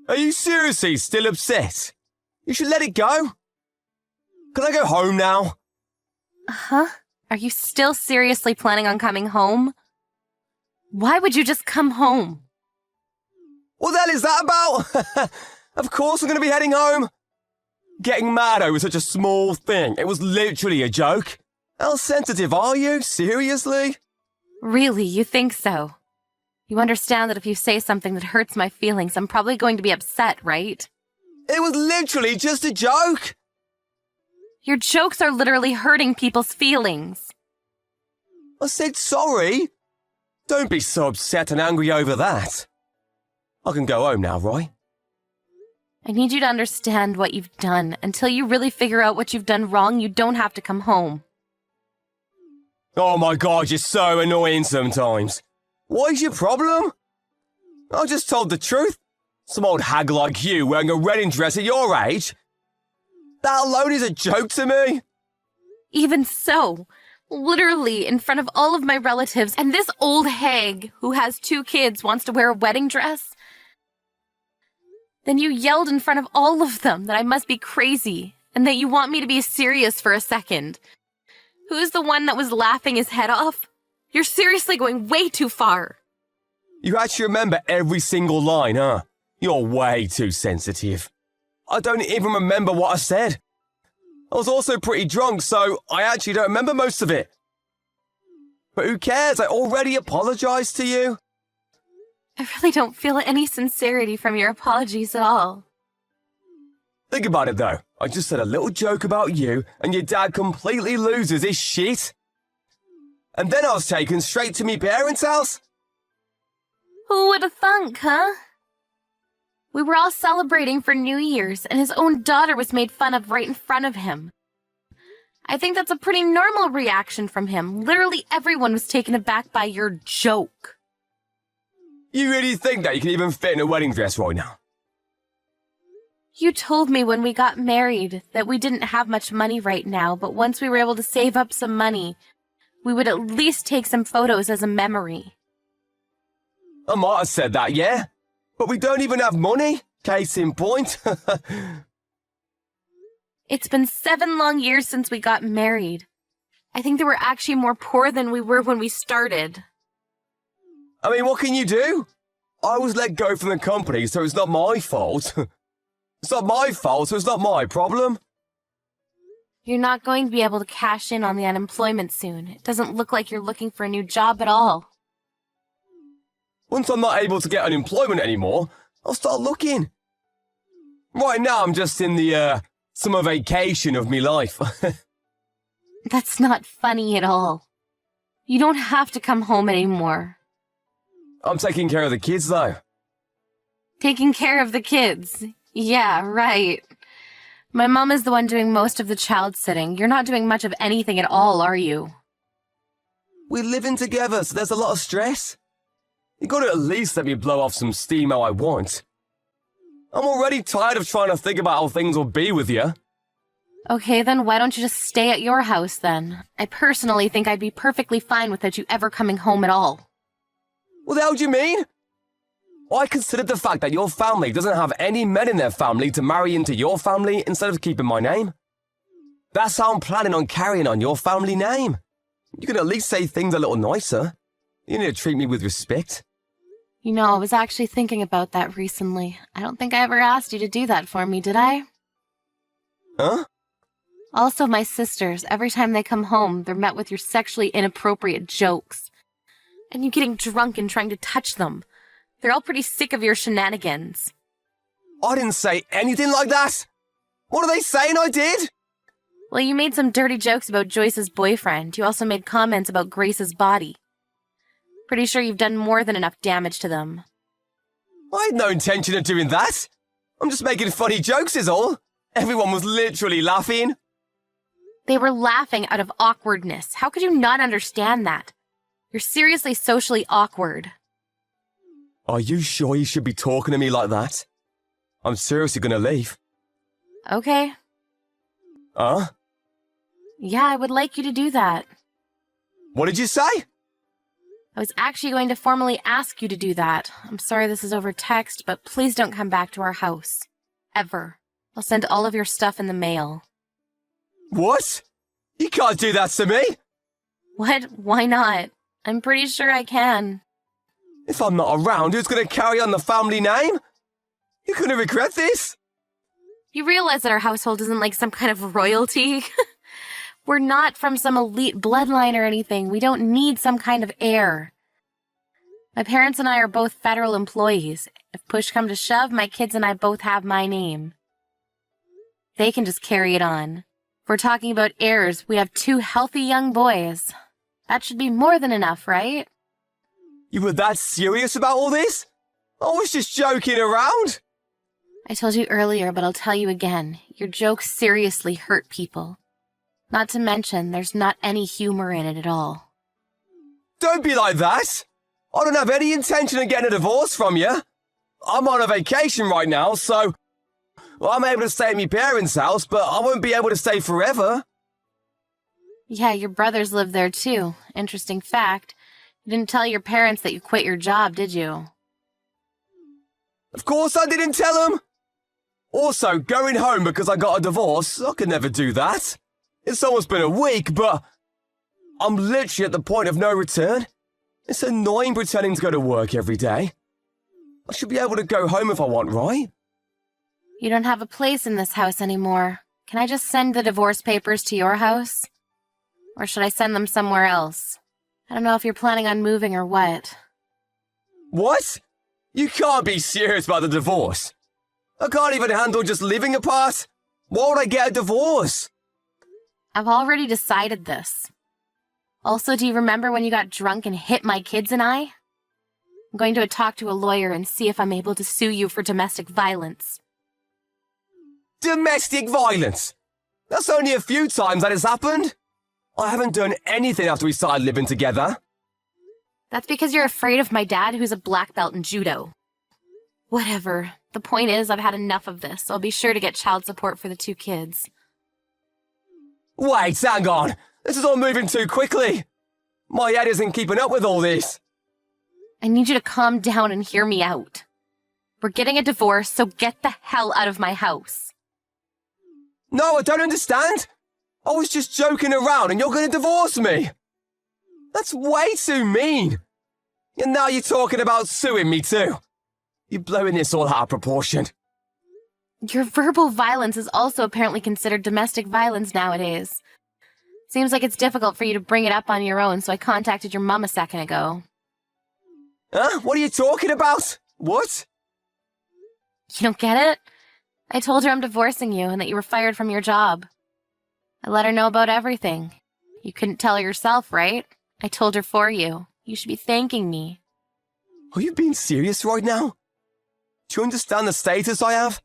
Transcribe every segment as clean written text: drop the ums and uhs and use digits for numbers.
Are you seriously still upset? You should let it go. Can I go home now? Huh? Are you still seriously planning on coming home? Why would you just come home? What the hell is that about? Of course I'm going to be heading home. Getting mad over such a small thing. It was literally a joke. How sensitive are you? Seriously? Really, you think so? You understand that if you say something that hurts my feelings, I'm probably going to be upset, right? It was literally just a joke. Your jokes are literally hurting people's feelings. I said sorry. Don't be so upset and angry over that. I can go home now, Roy. I need you to understand what you've done. Until you really figure out what you've done wrong, you don't have to come home. Oh my God, you're so annoying sometimes. What is your problem? I just told the truth. Some old hag like you wearing a wedding dress at your age? That alone is a joke to me. Even so, literally in front of all of my relatives, and this old hag who has 2 kids wants to wear a wedding dress? Then you yelled in front of all of them that I must be crazy and that you want me to be serious for a second. Who's the one that was laughing his head off? You're seriously going way too far. You actually remember every single line, huh? You're way too sensitive. I don't even remember what I said. I was also pretty drunk, so I actually don't remember most of it. But who cares? I already apologized to you. I really don't feel any sincerity from your apologies at all. Think about it, though. I just said a little joke about you, and your dad completely loses his shit. And then I was taken straight to me parents' house. Who would have thunk, huh? We were all celebrating for New Year's, and his own daughter was made fun of right in front of him. I think that's a pretty normal reaction from him. Literally everyone was taken aback by your joke. You really think that you can even fit in a wedding dress right now? You told me when we got married that we didn't have much money right now, but once we were able to save up some money, we would at least take some photos as a memory. I might have said that, yeah? But we don't even have money. Case in point. It's been 7 long years since we got married. I think that we're actually more poor than we were when we started. I mean, what can you do? I was let go from the company, so it's not my fault. It's not my fault, so it's not my problem. You're not going to be able to cash in on the unemployment soon. It doesn't look like you're looking for a new job at all. Once I'm not able to get unemployment anymore, I'll start looking. Right now, I'm just in the, summer vacation of me life. That's not funny at all. You don't have to come home anymore. I'm taking care of the kids, though. Taking care of the kids. Yeah, right. My mom is the one doing most of the child sitting. You're not doing much of anything at all, are you? We're living together, so there's a lot of stress. You gotta at least let me blow off some steam how I want. I'm already tired of trying to think about how things will be with you. Okay, then why don't you just stay at your house, then? I personally think I'd be perfectly fine without you ever coming home at all. What the hell do you mean? I consider the fact that your family doesn't have any men in their family to marry into your family instead of keeping my name. That's how I'm planning on carrying on your family name. You can at least say things a little nicer. You need to treat me with respect. You know, I was actually thinking about that recently. I don't think I ever asked you to do that for me, did I? Huh? Also, my sisters, every time they come home, they're met with your sexually inappropriate jokes. And you getting drunk and trying to touch them. They're all pretty sick of your shenanigans. I didn't say anything like that. What are they saying I did? Well, you made some dirty jokes about Joyce's boyfriend. You also made comments about Grace's body. Pretty sure you've done more than enough damage to them. I had no intention of doing that. I'm just making funny jokes is all. Everyone was literally laughing. They were laughing out of awkwardness. How could you not understand that? You're seriously socially awkward. Are you sure you should be talking to me like that? I'm seriously gonna leave. Okay. Huh? Yeah, I would like you to do that. What did you say? I was actually going to formally ask you to do that. I'm sorry this is over text, but please don't come back to our house. Ever. I'll send all of your stuff in the mail. What? You can't do that to me! What? Why not? I'm pretty sure I can. If I'm not around, who's going to carry on the family name? You're going to regret this. You realize that our household isn't like some kind of royalty? We're not from some elite bloodline or anything. We don't need some kind of heir. My parents and I are both federal employees. If push come to shove, my kids and I both have my name. They can just carry it on. If we're talking about heirs, we have 2 healthy young boys. That should be more than enough, right? You were that serious about all this? I was just joking around. I told you earlier, but I'll tell you again. Your jokes seriously hurt people. Not to mention, there's not any humor in it at all. Don't be like that. I don't have any intention of getting a divorce from you. I'm on a vacation right now, so I'm able to stay at my parents' house, but I won't be able to stay forever. Yeah, your brothers live there too. Interesting fact. You didn't tell your parents that you quit your job, did you? Of course I didn't tell them. Also, going home because I got a divorce, I could never do that. It's almost been a week, but I'm literally at the point of no return. It's annoying pretending to go to work every day. I should be able to go home if I want, right? You don't have a place in this house anymore. Can I just send the divorce papers to your house? Or should I send them somewhere else? I don't know if you're planning on moving or what. What? You can't be serious about the divorce. I can't even handle just living apart. Why would I get a divorce? I've already decided this. Also, do you remember when you got drunk and hit my kids and I? I'm going to talk to a lawyer and see if I'm able to sue you for domestic violence. Domestic violence? That's only a few times that has happened. I haven't done anything after we started living together. That's because you're afraid of my dad, who's a black belt in judo. Whatever. The point is, I've had enough of this. I'll be sure to get child support for the 2 kids. Wait, hang on. This is all moving too quickly. My head isn't keeping up with all this. I need you to calm down and hear me out. We're getting a divorce, so get the hell out of my house. No, I don't understand. I was just joking around and you're going to divorce me. That's way too mean. And now you're talking about suing me too. You're blowing this all out of proportion. Your verbal violence is also apparently considered domestic violence nowadays. Seems like it's difficult for you to bring it up on your own, so I contacted your mum a second ago. Huh? What are you talking about? What? You don't get it? I told her I'm divorcing you and that you were fired from your job. I let her know about everything. You couldn't tell her yourself, right? I told her for you. You should be thanking me. Are you being serious right now? Do you understand the status I have?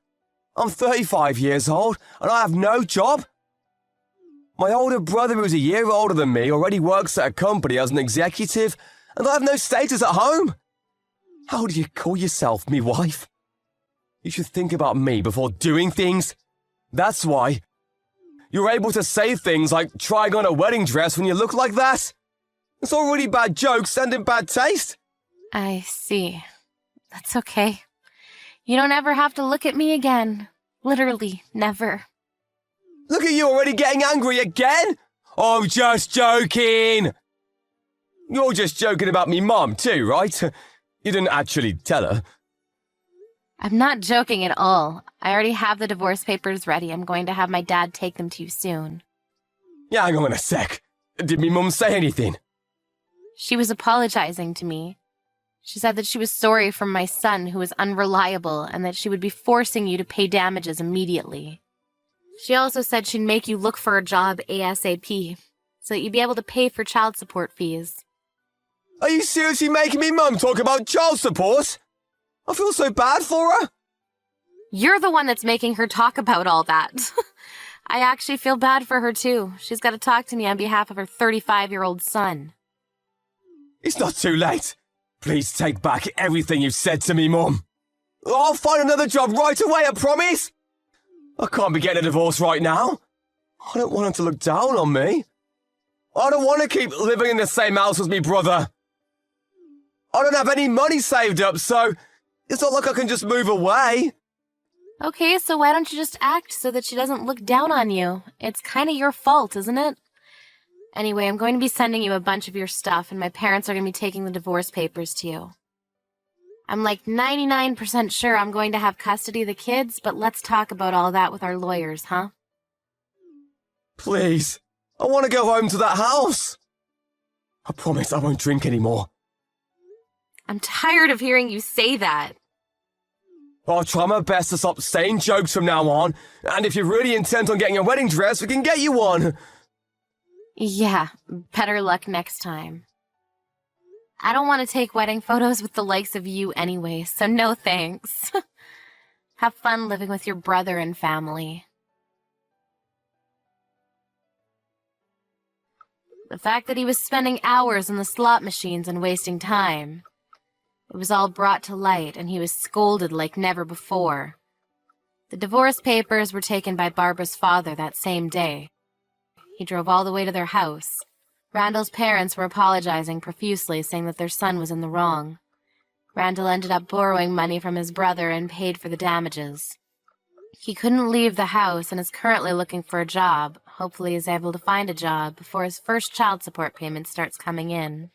I'm 35 years old and I have no job. My older brother, who's a year older than me, already works at a company as an executive, and I have no status at home. How do you call yourself me wife? You should think about me before doing things. That's why. You're able to say things like trying on a wedding dress when you look like that. It's already bad jokes and in bad taste. I see. That's okay. You don't ever have to look at me again. Literally, never. Look at you already getting angry again? I'm just joking. You're just joking about me mum too, right? You didn't actually tell her. I'm not joking at all. I already have the divorce papers ready. I'm going to have my dad take them to you soon. Yeah, hang on a sec. Did me mum say anything? She was apologizing to me. She said that she was sorry for my son, who was unreliable, and that she would be forcing you to pay damages immediately. She also said she'd make you look for a job ASAP, so that you'd be able to pay for child support fees. Are you seriously making me mum talk about child support? I feel so bad for her. You're the one that's making her talk about all that. I actually feel bad for her, too. She's got to talk to me on behalf of her 35-year-old son. It's not too late. Please take back everything you've said to me, Mum. I'll find another job right away, I promise. I can't be getting a divorce right now. I don't want him to look down on me. I don't want to keep living in the same house as me brother. I don't have any money saved up, so it's not like I can just move away. Okay, so why don't you just act so that she doesn't look down on you? It's kind of your fault, isn't it? Anyway, I'm going to be sending you a bunch of your stuff, and my parents are going to be taking the divorce papers to you. I'm like 99% sure I'm going to have custody of the kids, but let's talk about all that with our lawyers, huh? Please, I want to go home to that house. I promise I won't drink anymore. I'm tired of hearing you say that. I'll try my best to stop saying jokes from now on, and if you're really intent on getting a wedding dress, we can get you one. Yeah, better luck next time. I don't want to take wedding photos with the likes of you anyway, so no thanks. Have fun living with your brother and family. The fact that he was spending hours in the slot machines and wasting time. It was all brought to light, and he was scolded like never before. The divorce papers were taken by Barbara's father that same day. He drove all the way to their house. Randall's parents were apologizing profusely, saying that their son was in the wrong. Randall ended up borrowing money from his brother and paid for the damages. He couldn't leave the house and is currently looking for a job. Hopefully he's able to find a job before his first child support payment starts coming in.